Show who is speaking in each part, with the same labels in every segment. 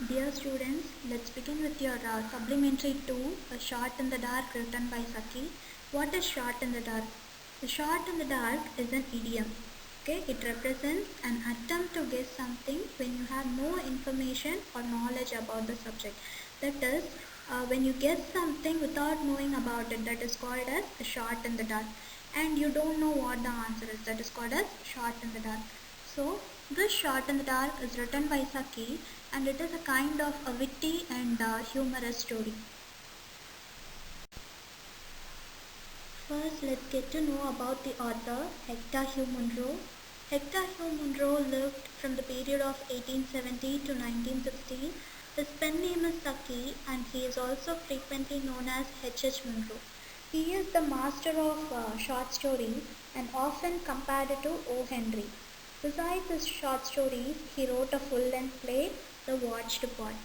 Speaker 1: Dear students, let's begin with your supplementary 2, A Shot in the Dark, written by Saki. What is shot in the dark? The shot in the dark is an idiom. Okay, it represents an attempt to guess something when you have no information or knowledge about the subject. That is, when you guess something without knowing about it, that is called as a shot in the dark. And you don't know what the answer is, that is called as shot in the dark. So, this Shot in the Dark is written by Saki and it is a kind of a witty and humorous story. First, let's get to know about the author, Hector Hugh Munro. Hector Hugh Munro lived from the period of 1870 to 1916. His pen name is Saki and he is also frequently known as H.H. Munro. He is the master of short stories and often compared to O. Henry. Besides his short stories, he wrote a full-length play, The Watched Pot.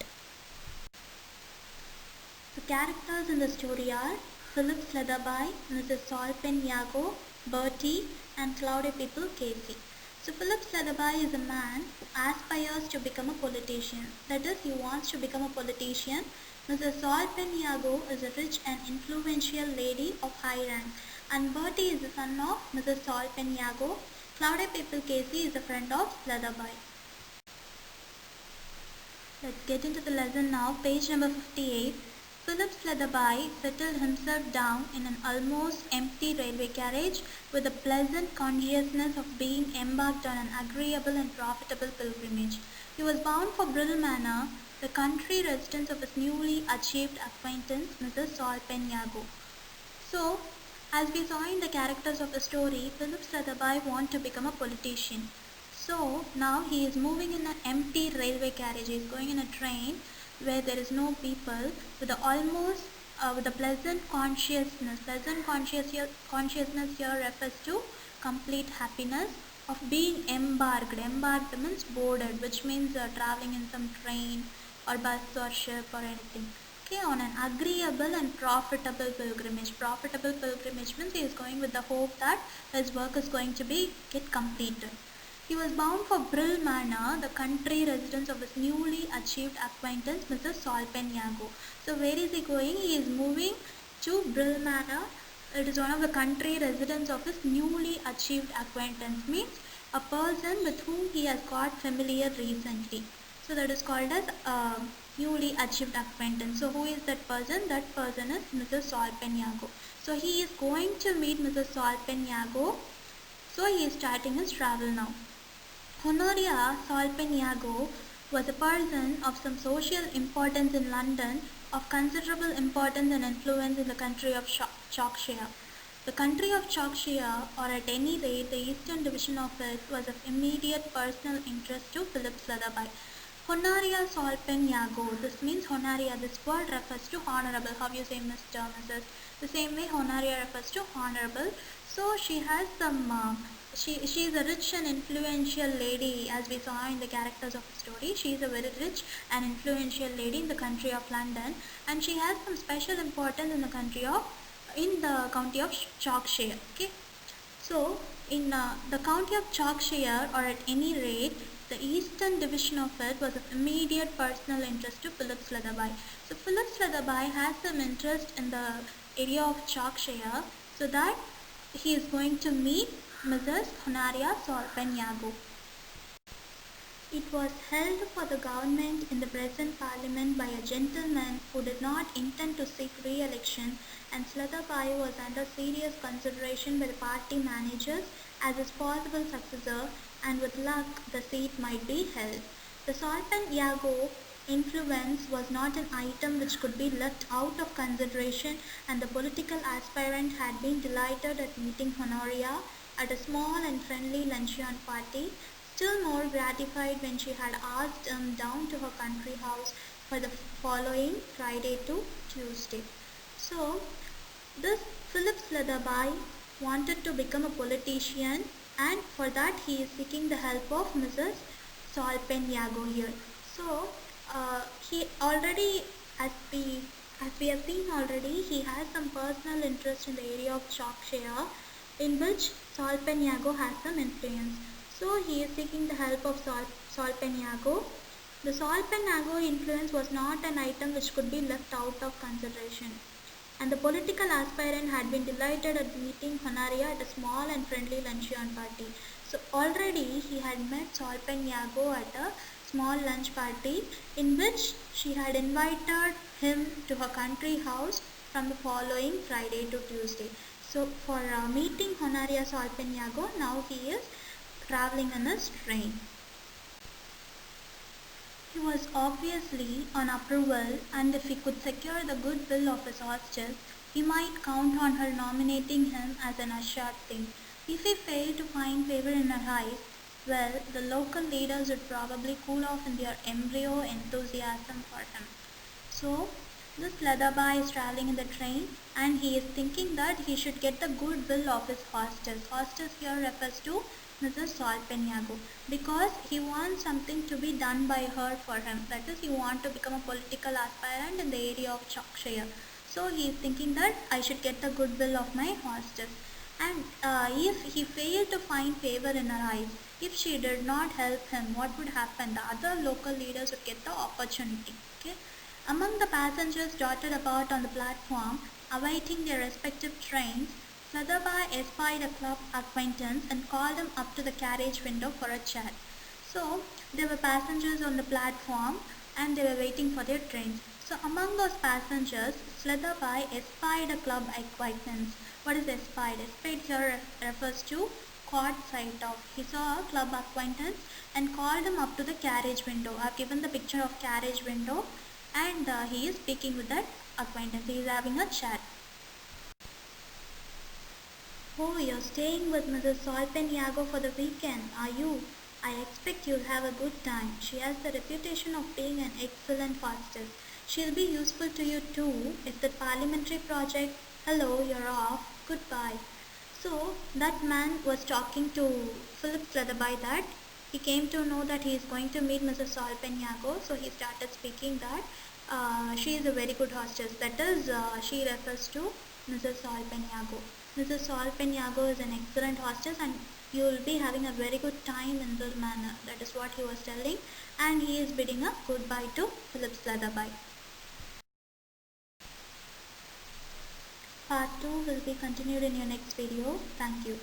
Speaker 1: The characters in the story are Philip Sletherby, Mrs. Sol Penyago, Bertie, and Cloudy People Casey. So Philip Sletherby is a man who aspires to become a politician. That is, he wants to become a politician. Mrs. Sol Penyago is a rich and influential lady of high rank, and Bertie is the son of Mrs. Sol Penyago. Cloudy People Casey is a friend of Sletherby. Let's get into the lesson now. Page number 58. Philip Sletherby settled himself down in an almost empty railway carriage with a pleasant consciousness of being embarked on an agreeable and profitable pilgrimage. He was bound for Brill Manor, the country residence of his newly achieved acquaintance, Mrs. Sol Penyago. So, as we saw in the characters of the story, Philip Sletherby wants to become a politician. So now he is moving in an empty railway carriage. He is going in a train where there is no people with a pleasant consciousness. Pleasant consciousness here refers to complete happiness of being embarked. Embarked means boarded, which means traveling in some train or bus or ship or anything. On an agreeable and profitable pilgrimage. Profitable pilgrimage means he is going with the hope that his work is going to get completed. He was bound for Brill Manor, the country residence of his newly achieved acquaintance, Mrs. Sol Penyago. So where is he going? He is moving to Brill Manor. It is one of the country residence of his newly achieved acquaintance, means a person with whom he has got familiar recently. So that is called as newly achieved acquaintance. So who is that person? That person is Mrs. Sol Penyago. So he is going to meet Mrs. Sol Penyago. So he is starting his travel now. Honoria Sol Penyago was a person of some social importance in London, of considerable importance and influence in the country of Yorkshire. The country of Yorkshire, or at any rate the eastern division of it, was of immediate personal interest to Philip Sletherby. Honoria Sol Penyago. This means Honoria. This word refers to honorable. How you say Mr. Mrs. The same way Honoria refers to honorable. So she has some. She is a rich and influential lady, as we saw in the characters of the story. She is a very rich and influential lady in the country of London, and she has some special importance in the county of Yorkshire. Okay. So in the county of Yorkshire, or at any rate, the eastern division of it was of immediate personal interest to Philip Sletherby. So Philip Sletherby has some interest in the area of Yorkshire, so that he is going to meet Mrs. Honoria Sol Penyago. It was held for the government in the present parliament by a gentleman who did not intend to seek re-election, and Sletherby was under serious consideration by the party managers as his possible successor, and with luck the seat might be held. The Sol Penyago influence was not an item which could be left out of consideration, and the political aspirant had been delighted at meeting Honoria at a small and friendly luncheon party, still more gratified when she had asked him down to her country house for the following Friday to Tuesday. So, this Philip Sletherby wanted to become a politician, and for that he is seeking the help of Mrs. Sol Penyago here. So, he already, as we have seen already, he has some personal interest in the area of Yorkshire, in which Sol Penyago has some influence. So he is seeking the help of Sol Penyago The Salpenagho influence was not an item which could be left out of consideration, and the political aspirant had been delighted at meeting Honoria at a small and friendly luncheon party. So already he had met Salpenagho at a small lunch party in which she had invited him to her country house from the following Friday to Tuesday. So for meeting Honoria Salpenagho, now he is traveling in his train. He was obviously on approval, and if he could secure the goodwill of his hostess, he might count on her nominating him as an assured thing. If he failed to find favor in her eyes, well, the local leaders would probably cool off in their embryo enthusiasm for him. So, this Ladaba is traveling in the train and he is thinking that he should get the goodwill of his hostess. Hostess here refers to Mrs. Salpenagho, because he wants something to be done by her for him. That is, he wants to become a political aspirant in the area of Chokshire. So he is thinking that I should get the goodwill of my hostess. And if he failed to find favor in her eyes, if she did not help him, what would happen? The other local leaders would get the opportunity. Okay. Among the passengers dotted about on the platform, awaiting their respective trains, Sadaba espied a club acquaintance and called him up to the carriage window for a chat. So, there were passengers on the platform and they were waiting for their trains. So, among those passengers, Sladabai espied a club acquaintance. What is espied? Espied here refers to caught sight of. He saw a club acquaintance and called him up to the carriage window. I have given the picture of carriage window, and he is speaking with that acquaintance. He is having a chat. Oh, you're staying with Mrs. Salpenagho for the weekend, are you? I expect you'll have a good time. She has the reputation of being an excellent hostess. She'll be useful to you too if that parliamentary project. Hello, you're off. Goodbye. So that man was talking to Philip Sladabai that he came to know that he is going to meet Mrs. Salpenagho. So he started speaking that she is a very good hostess. That is, she refers to Mrs. Salpenagho. Mrs. Salpenagho is an excellent hostess and you will be having a very good time in this manner. That is what he was telling, and he is bidding a goodbye to Philip Sladabai. Part 2 will be continued in your next video. Thank you.